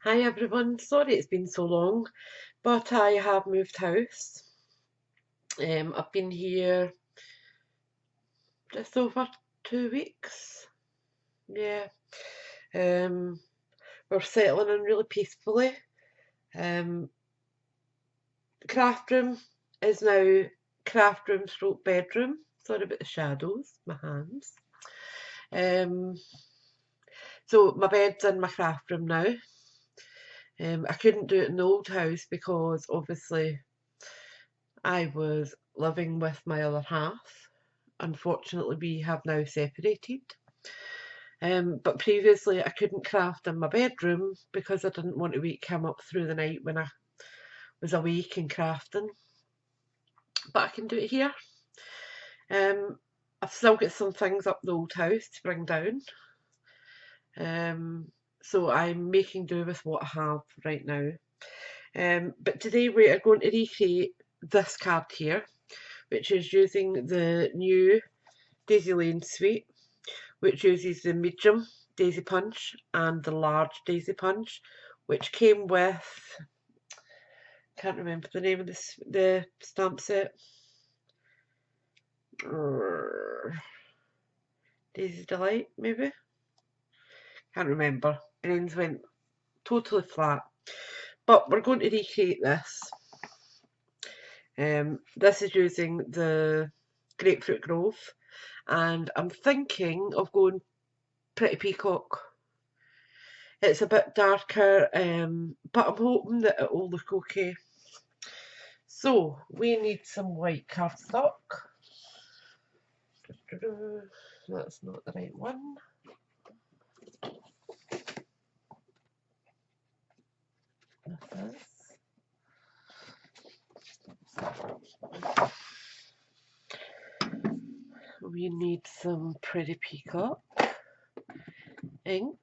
Hi everyone, sorry it's been so long, but I have moved house. I've been here just over 2 weeks. Yeah. Um, we're settling in really peacefully. Um, craft room is now craft room stroke bedroom. Sorry about the shadows, my hands. Um, so my bed's in my craft room now. I couldn't do it in the old house because obviously I was living with my other half. Unfortunately, we have now separated. But previously, I couldn't craft in my bedroom because I didn't want to wake him up through the night when I was awake and crafting. But I can do it here. I've still got some things up the old house to bring down. So I'm making do with what I have right now. But today we are going to recreate this card here, which is using the new Daisy Lane suite, which uses the medium daisy punch and the large daisy punch, which came with, can't remember the name of the stamp set. Daisy Delight, maybe? Can't remember. Brains went totally flat. But we're going to recreate this. This is using the Grapefruit Grove, and I'm thinking of going Pretty Peacock. It's a bit darker, but I'm hoping that it will look okay. So we need some white cardstock. That's not the right one. This is. We need some Pretty Peacock ink.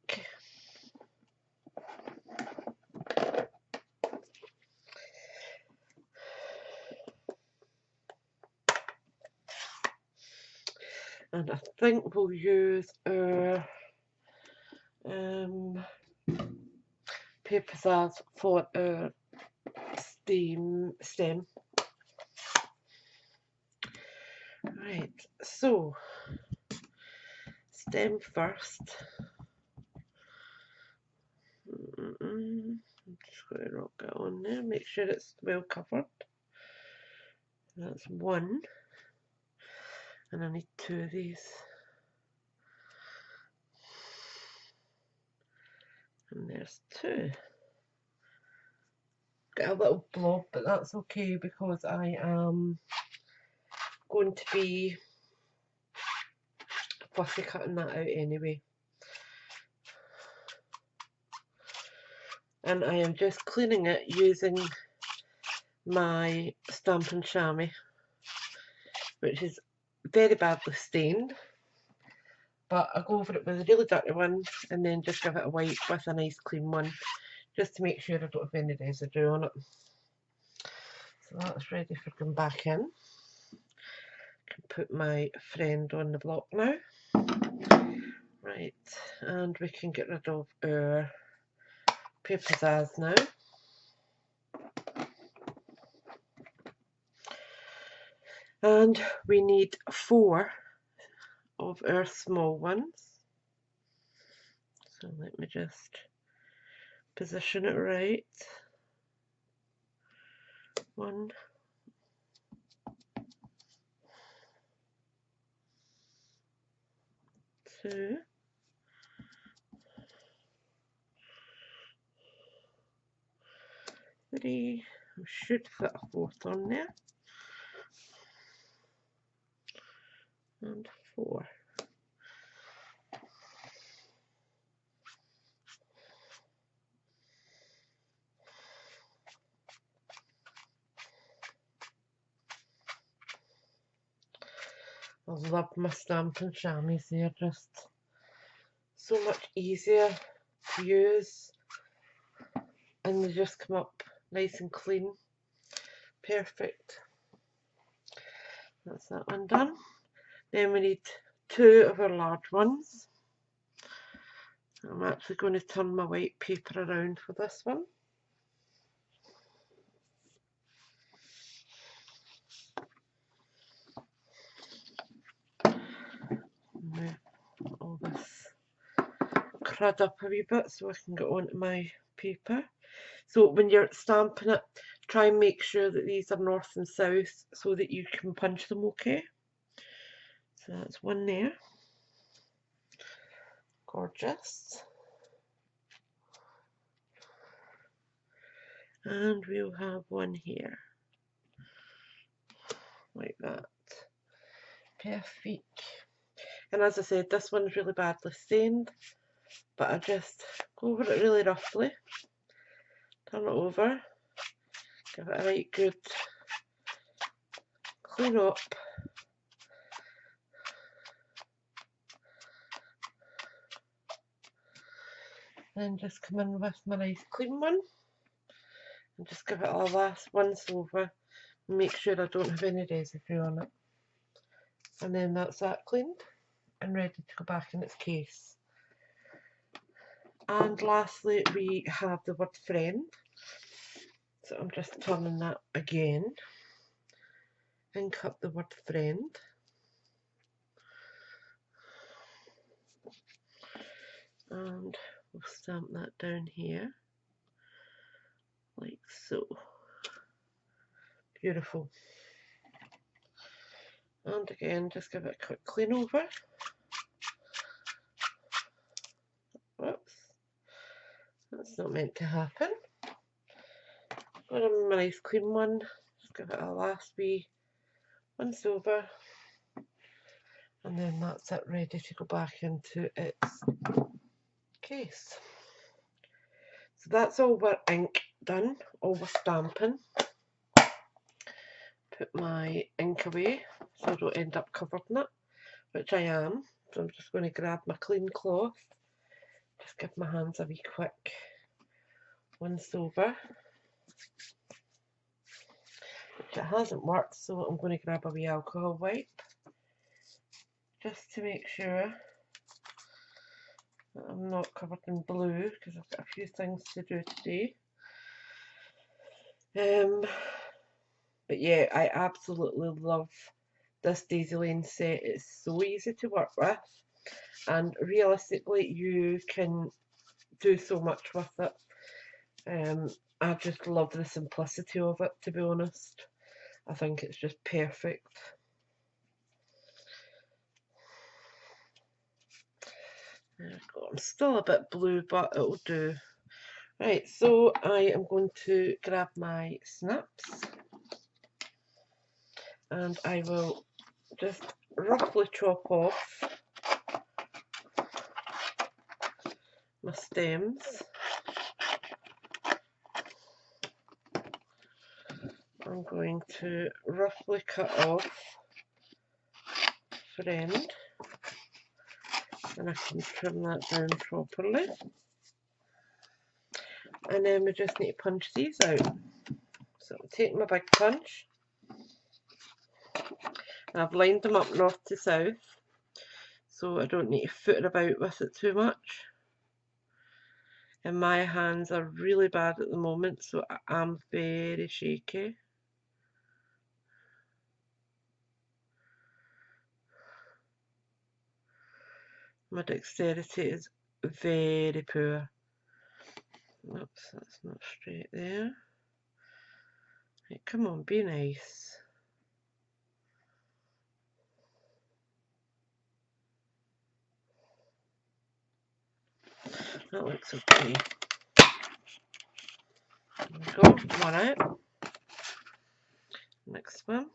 And I think we'll use our paper pizzazz for our stem. Right, so stem first. I'm just going to rock it on there, make sure it's well covered. That's one, and I need two of these. And there's two. Got a little blob, but that's okay because I am going to be fussy cutting that out anyway. And I am just cleaning it using my Stampin' Chamois, which is very badly stained, but I go over it with a really dirty one and then just give it a wipe with a nice clean one just to make sure I don't have any residue on it. So that's ready for going back in. I can put my friend on the block now. Right, and we can get rid of our paper pizzazz now. And we need 4 of our small ones. So let me just position it right. 1, 2, 3. I should fit a 4th on there. And 4. I love my Stampin' Chamois, they're just so much easier to use and they just come up nice and clean. Perfect. That's that one done. Then we need 2 of our large ones. I'm actually going to turn my white paper around for this one. Move all this crud up a wee bit so I can get onto my paper. So when you're stamping it, try and make sure that these are north and south so that you can punch them okay. So that's one there. Gorgeous. And we'll have one here. Like that. Perfect. And as I said, this one's really badly stained, but I just go over it really roughly, turn it over, give it a right good clean up, then just come in with my nice clean one and just give it a last once over and make sure I don't have any residue on it. And then that's that cleaned and ready to go back in its case. And lastly, we have the word friend. So I'm just turning that again and cut the word friend. And we'll stamp that down here, like so. Beautiful. And again, just give it a quick clean over. Whoops, that's not meant to happen. Got a nice clean one, just give it a last wee once over, and then that's it, ready to go back into its case. So that's all our ink done, all our stamping. Put my ink away so I don't end up covering it, which I am. So I'm just going to grab my clean cloth, just give my hands a wee quick once over, which it hasn't worked, so I'm going to grab a wee alcohol wipe just to make sure that I'm not covered in blue, because I've got a few things to do today. But yeah, I absolutely love this Daisy Lane set. It's so easy to work with, and realistically you can do so much with it. I just love the simplicity of it, to be honest. I think it's just perfect. There we go. I'm still a bit blue, but it'll do. Right, so I am going to grab my snaps and I will just roughly chop off my stems. I'm going to roughly cut off friend, and I can trim that down properly. And then we just need to punch these out. So I'll take my big punch. I've lined them up north to south, so I don't need to foot about with it too much. And my hands are really bad at the moment, so I'm very shaky. My dexterity is very poor. Oops, that's not straight there. Right, come on, be nice. That looks okay. There we go, one out. Next one.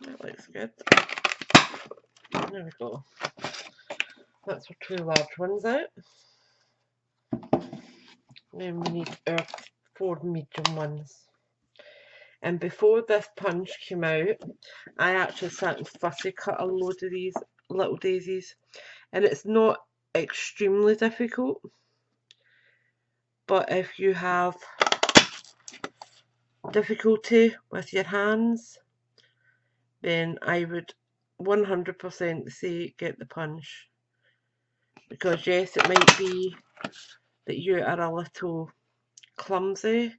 That looks good. There we go. That's our two large ones out. Then we need our 4 medium ones. And before this punch came out, I actually sat and fussy cut a load of these little daisies. And it's not extremely difficult, but if you have difficulty with your hands, then I would 100% say get the punch, because yes, it might be that you are a little clumsy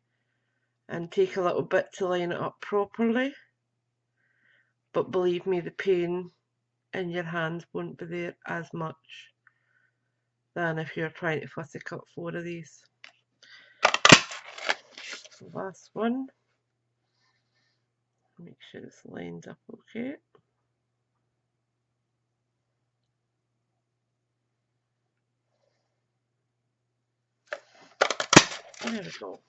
and take a little bit to line it up properly, but believe me, the pain in your hands won't be there as much than if you're trying to fussy cut 4 of these. Last one, make sure it's lined up okay. There we go.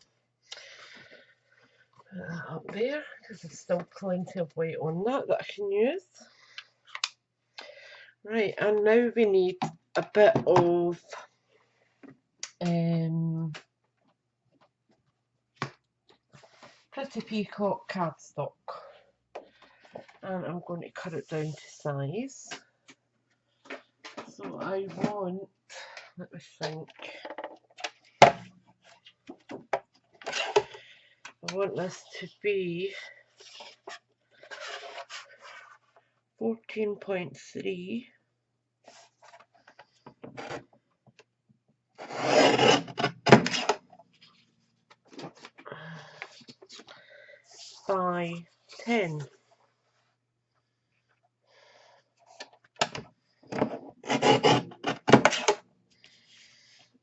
Put that up there because there's still plenty of weight on that I can use. Right, and now we need a bit of Pretty Peacock cardstock, and I'm going to cut it down to size. So I want, let me think, I want this to be 14.3 by 10.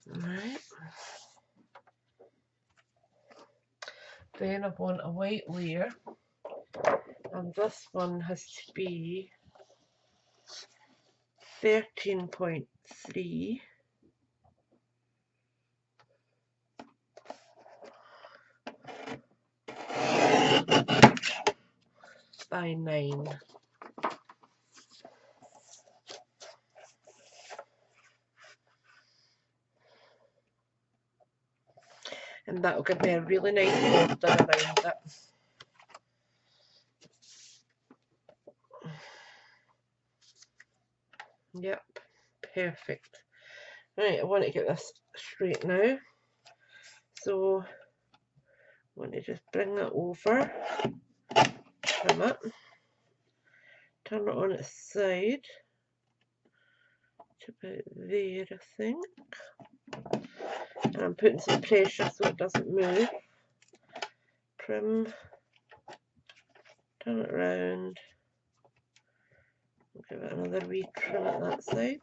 Right. Then I want a white layer, and this one has to be 13.3 by 9. And that'll give me a really nice border around it. Yep, perfect. Right, I want to get this straight now. So I want to just bring it over, trim it, turn it on its side to about there, I think. And I'm putting some pressure so it doesn't move. Trim, turn it around, give it another wee trim at that side.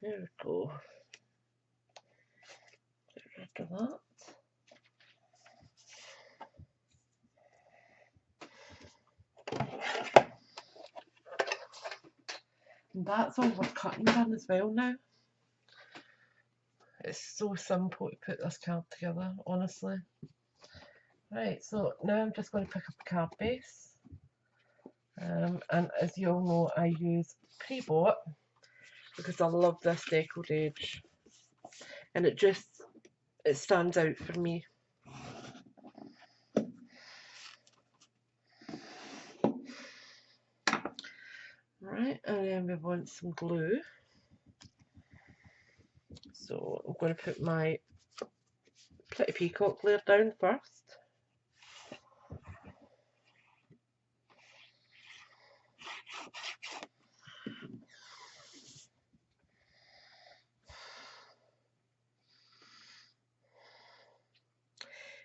There we go. Get rid of that. And that's all we're cutting done as well now. It's so simple to put this card together, honestly. Right, so now I'm just going to pick up a card base. And as you all know, I use pre-bought because I love this deckled edge. And it stands out for me. Right, and then we want some glue. So I'm going to put my Pretty Peacock layer down first.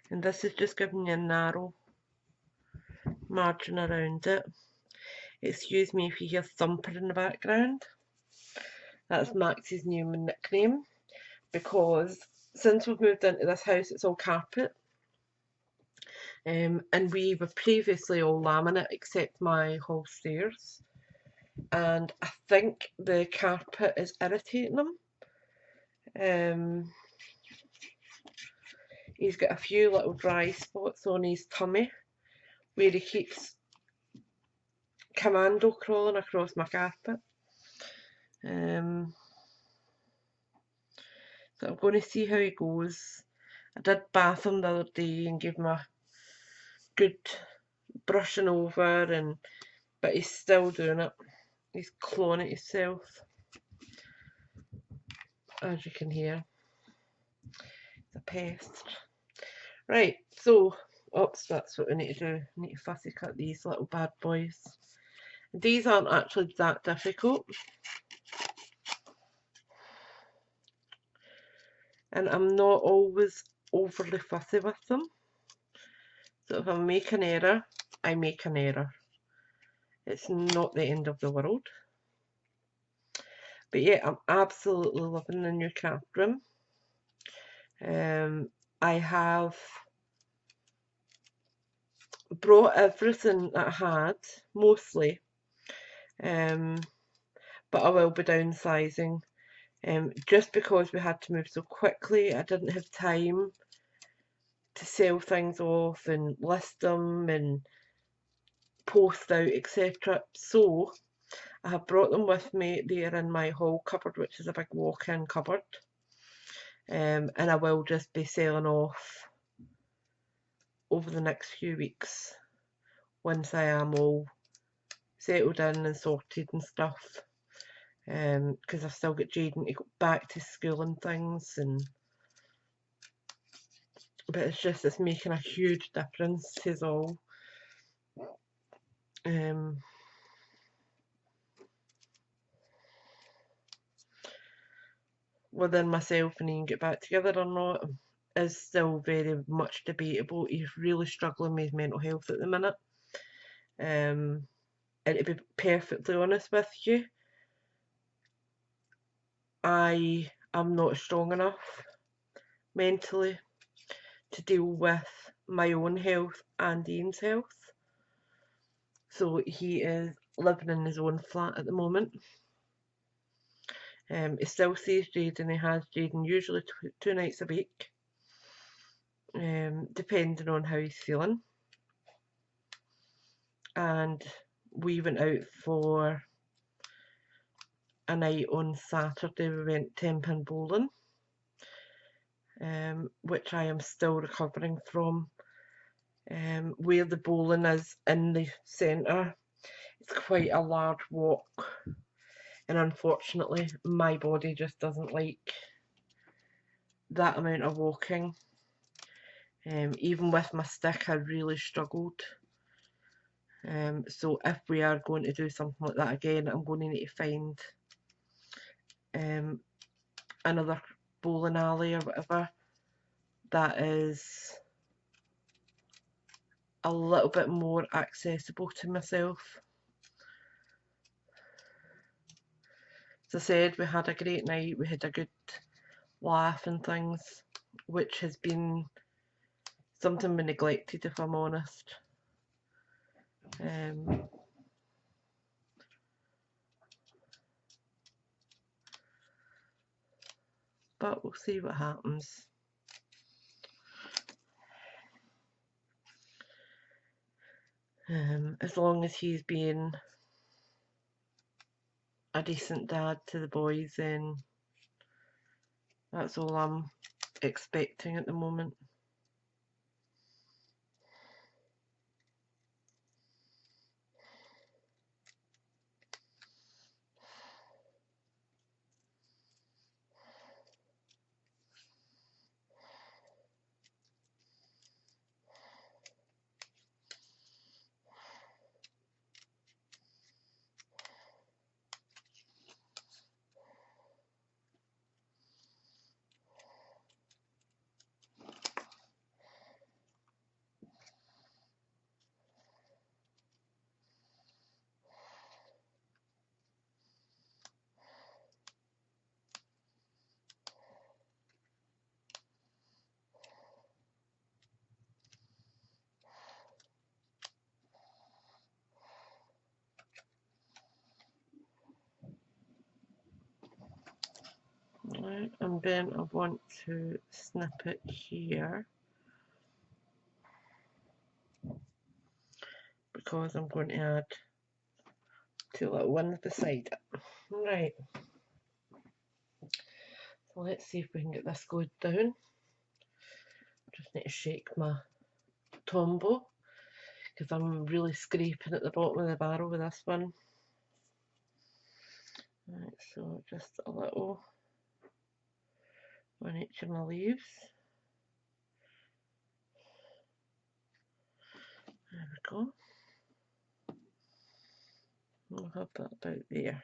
And this is just giving you a narrow margin around it. Excuse me if you hear thumping in the background. That's Max's new nickname, because since we've moved into this house it's all carpet. And we were previously all laminate except my hall stairs. And I think the carpet is irritating him. He's got a few little dry spots on his tummy where he keeps commando crawling across my carpet. So I'm going to see how he goes. I did bath him the other day and gave him a good brushing over, but he's still doing it. He's clawing at himself, as you can hear. It's a pest. Right, so, oops, that's what we need to do. We need to fussy cut these little bad boys. These aren't actually that difficult, and I'm not always overly fussy with them. So if I make an error, I make an error. It's not the end of the world. But yeah, I'm absolutely loving the new craft room. I have brought everything that I had, mostly, but I will be downsizing. Just because we had to move so quickly, I didn't have time to sell things off and list them and post out, etc. So I have brought them with me. They are in my hall cupboard, which is a big walk-in cupboard, and I will just be selling off over the next few weeks once I am all settled in and sorted and stuff, because I've still got Jaden to go back to school and things, but it's making a huge difference to us all. Whether myself and Ian get back together or not is still very much debatable. He's really struggling with his mental health at the minute. And to be perfectly honest with you, I am not strong enough mentally to deal with my own health and Ian's health. So he is living in his own flat at the moment. He still sees Jaden. He has Jaden usually two nights a week, depending on how he's feeling. And we went out for a night on Saturday. We went 10-pin bowling, which I am still recovering from. Where the bowling is in the centre, it's quite a large walk, and unfortunately my body just doesn't like that amount of walking. Even with my stick I really struggled. So if we are going to do something like that again, I'm going to need to find another bowling alley or whatever that is a little bit more accessible to myself. As I said, we had a great night, we had a good laugh and things, which has been something we neglected, if I'm honest. But we'll see what happens. As long as he's being a decent dad to the boys, then that's all I'm expecting at the moment. Right, and then I want to snip it here because I'm going to add two little ones beside it. Right, so let's see if we can get this glued down. Just need to shake my Tombow because I'm really scraping at the bottom of the barrel with this one. Right, so just a little on each of my leaves. There we go. We'll have that about there.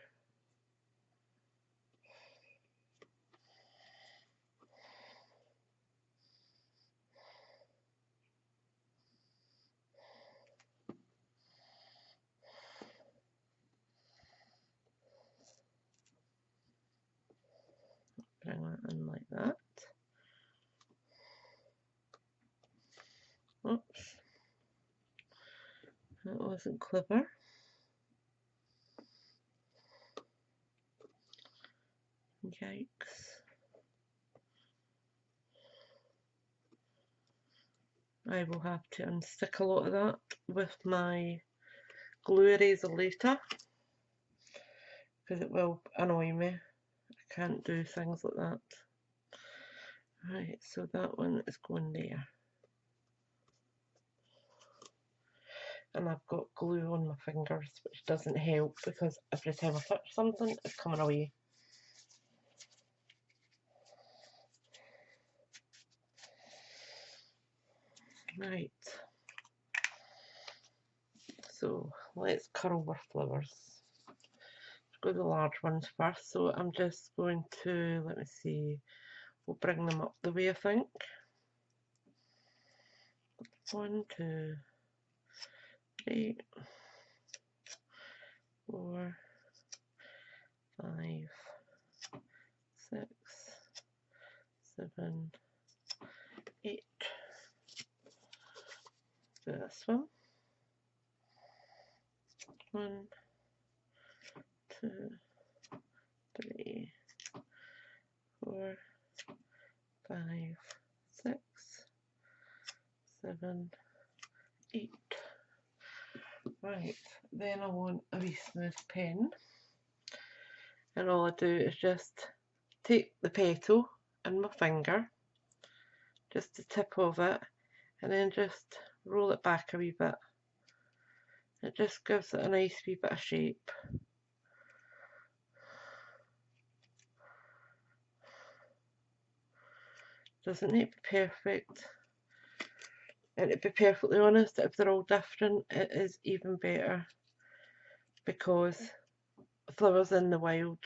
Bring that in like that. Oops, that wasn't clever. Yikes. I will have to unstick a lot of that with my glue eraser later, because it will annoy me. I can't do things like that. Right, so that one is going there. And I've got glue on my fingers, which doesn't help because every time I touch something, it's coming away. Right, so let's curl our flowers. Let's go the large ones first. So I'm just going to, let me see, we'll bring them up the way I think. 1, 2, 3, 4, 5, 6, 7, 8. Do this one. 1, 2, 3, 4, 5, 6, 7, 8. Right, then I want a wee smooth pen, and all I do is just take the petal and my finger, just the tip of it, and then just roll it back a wee bit. It just gives it a nice wee bit of shape. Doesn't need to be perfect, and to be perfectly honest, if they're all different, it is even better, because flowers in the wild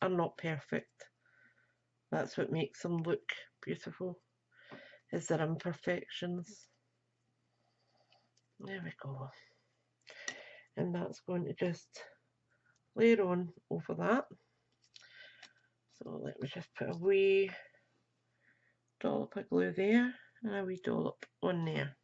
are not perfect. That's what makes them look beautiful, is their imperfections. There we go. And that's going to just layer on over that. So let me just put a wee dollop of glue there and a wee dollop on there.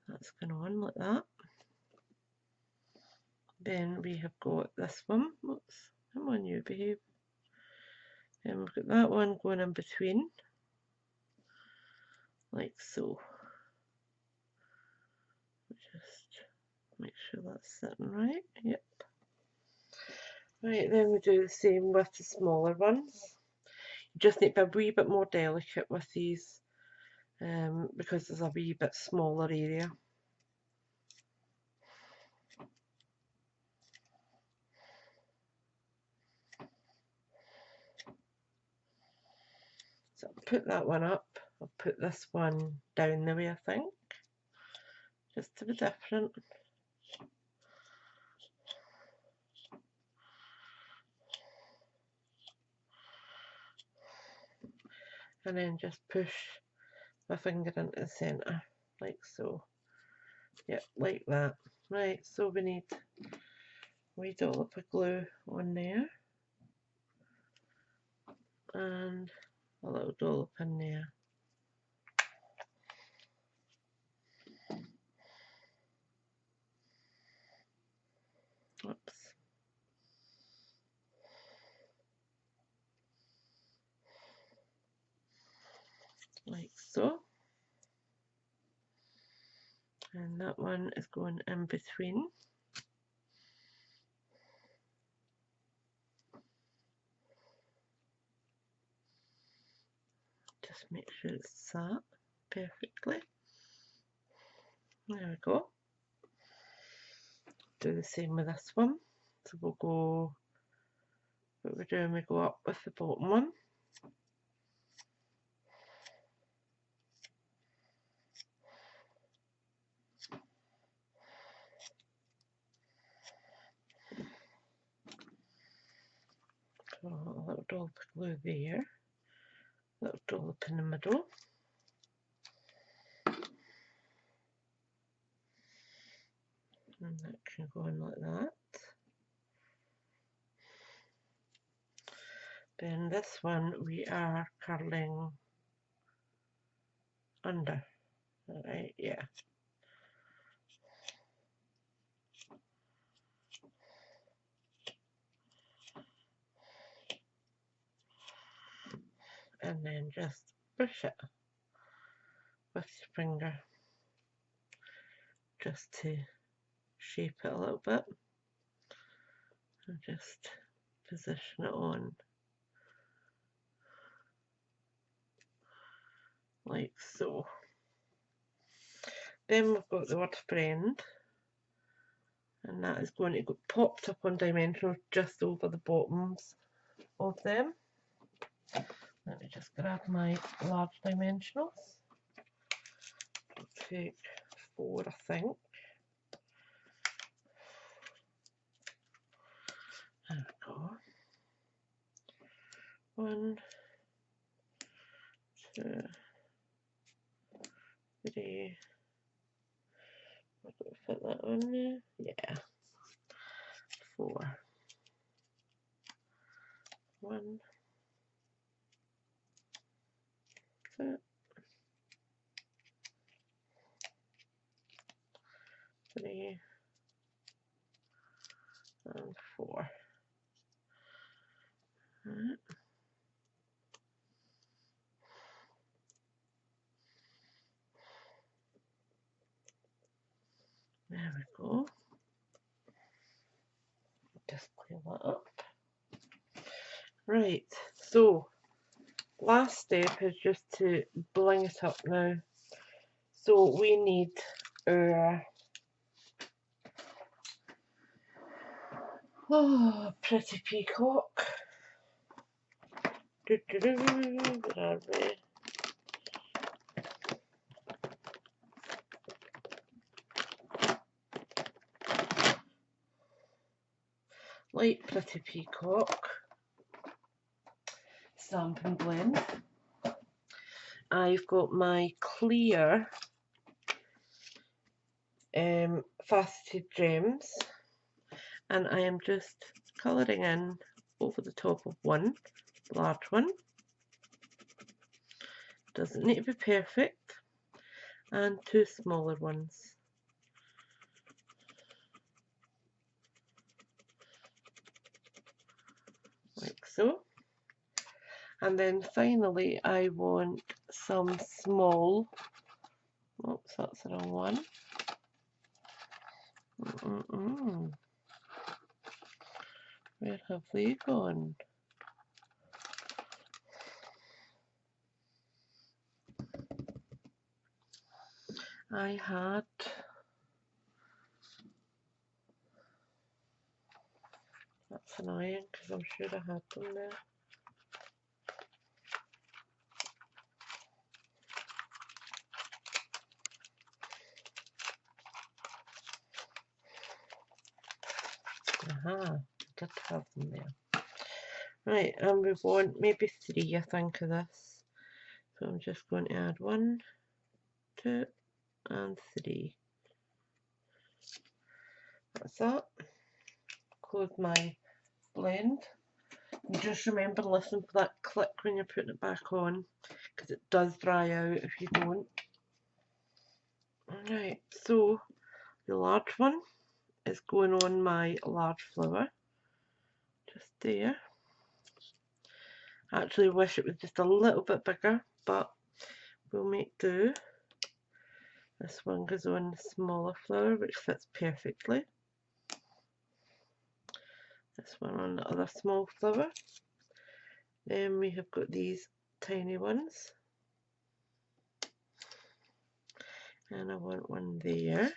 That's going on like that. Then we have got this one. Oops, come on you, behave. And we've got that one going in between, like so. Just make sure that's sitting right. Yep. Right, then we do the same with the smaller ones. You just need to be a wee bit more delicate with these, because there's a wee bit smaller area. So I'll put that one up. I'll put this one down the way I think, just to be different. And then just push my finger into the centre, like so. Yep, like that. Right, so we need a wee dollop of glue on there, and a little dollop in there. Oops. Like so. And that one is going in between. Just make sure it's sat perfectly. There we go. Do the same with this one. So we'll go, what we're doing, we go up with the bottom one. dollop of glue there, little dollop in the middle. And that can go in like that. Then this one we are curling under. Alright, yeah. And then just brush it with your finger just to shape it a little bit, and just position it on like so. Then we've got the word friend, and that is going to go popped up on dimensionals just over the bottoms of them. Let me just grab my large dimensionals. I'll take 4, I think. There we go. 1, 2, 3. I've got to fit that on there. Yeah. 4. 1, 2, 3, and 4. Right. There we go. Just clear that up. Right, so last step is just to bling it up now. So we need our pretty peacock. Where are we? Light pretty peacock. Stampin' blend. I've got my clear faceted gems, and I am just colouring in over the top of one large one. Doesn't need to be perfect, and 2 smaller ones. Like so. And then finally I want some small, oops, that's the wrong one. Where have they gone? I had, that's annoying because I'm sure I had them there. Aha, I did have them there. Right, and we want maybe 3, I think, of this. So I'm just going to add 1, 2, and 3. That's that. Close my blend. And just remember, listen for that click when you're putting it back on, because it does dry out if you don't. Alright, so the large one is going on my large flower. Just there. I actually wish it was just a little bit bigger, but we'll make do. This one goes on the smaller flower, which fits perfectly. This one on the other small flower. Then we have got these tiny ones. And I want one there.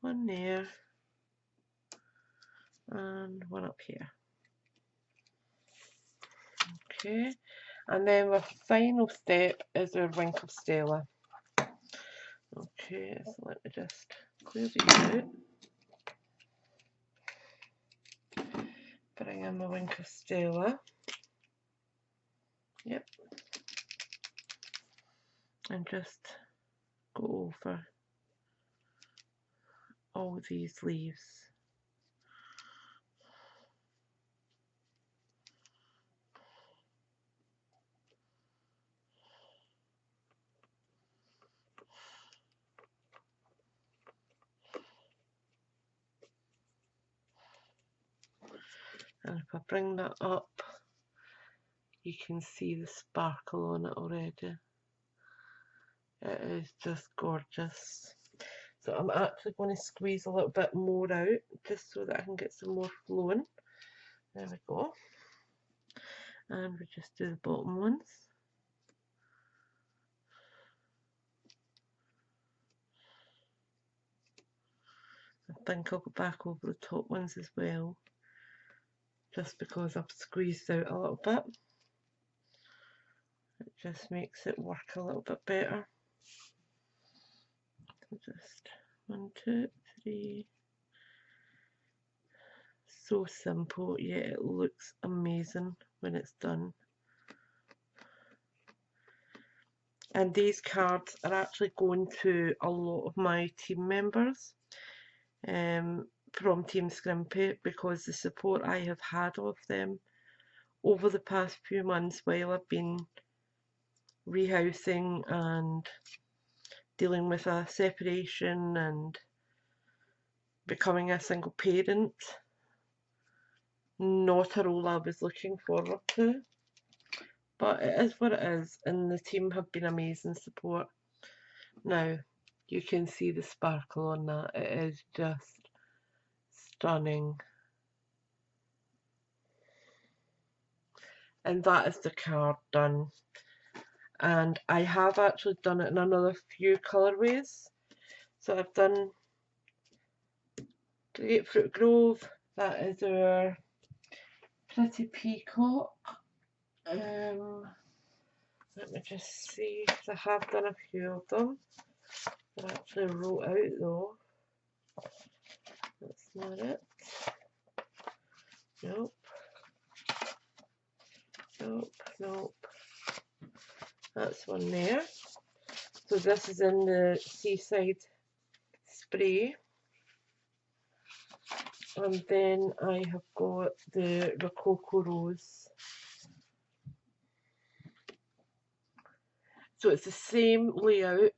One there. And one up here. Okay. And then the final step is our wink of Stella. Okay, so let me just clear these out. bring in my wing Stella. Yep. And just go over all these leaves. And if I bring that up, you can see the sparkle on it already. It is just gorgeous. So I'm actually going to squeeze a little bit more out just so that I can get some more flowing. There we go. And we just do the bottom ones. I think I'll go back over the top ones as well, just because I've squeezed out a little bit. It just makes it work a little bit better. So just 1, 2, 3. So simple, yet it looks amazing when it's done. And these cards are actually going to a lot of my team members from Team Scrimpy, because the support I have had of them over the past few months while I've been rehousing and dealing with a separation and becoming a single parent. Not a role I was looking forward to, but it is what it is, and the team have been amazing support. Now you can see the sparkle on that, it is just stunning. And that is the card done. And I have actually done it in another few colourways. So I've done Grapefruit Grove, that is our Pretty Peacock. Let me just see, because I have done a few of them. I actually wrote out though. That's not it. Nope. Nope, nope. That's one there. So this is in the Seaside Spray. And then I have got the Rococo Rose. So it's the same layout,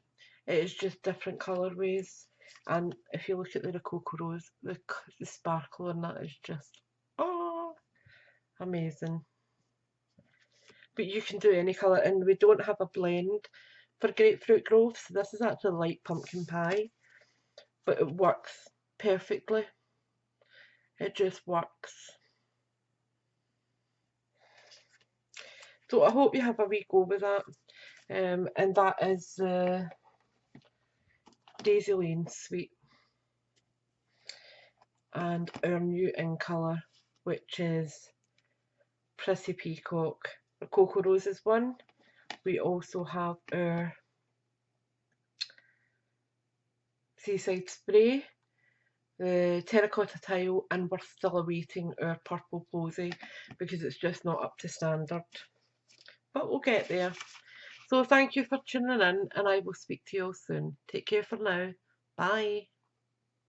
it is just different colourways. And if you look at the Rococo Rose, the sparkle on that is just, oh, amazing. But you can do any colour, and we don't have a blend for Grapefruit Grove, so this is actually light pumpkin pie, but it works perfectly. It just works. So I hope you have a wee go with that. And that is Daisy Lane Suite. And our new in colour, which is Pretty Peacock. The Cocoa Roses one. We also have our Seaside Spray, the Terracotta Tile, and we're still awaiting our Purple Posy because it's just not up to standard. But we'll get there. So thank you for tuning in, and I will speak to you all soon. Take care for now. Bye.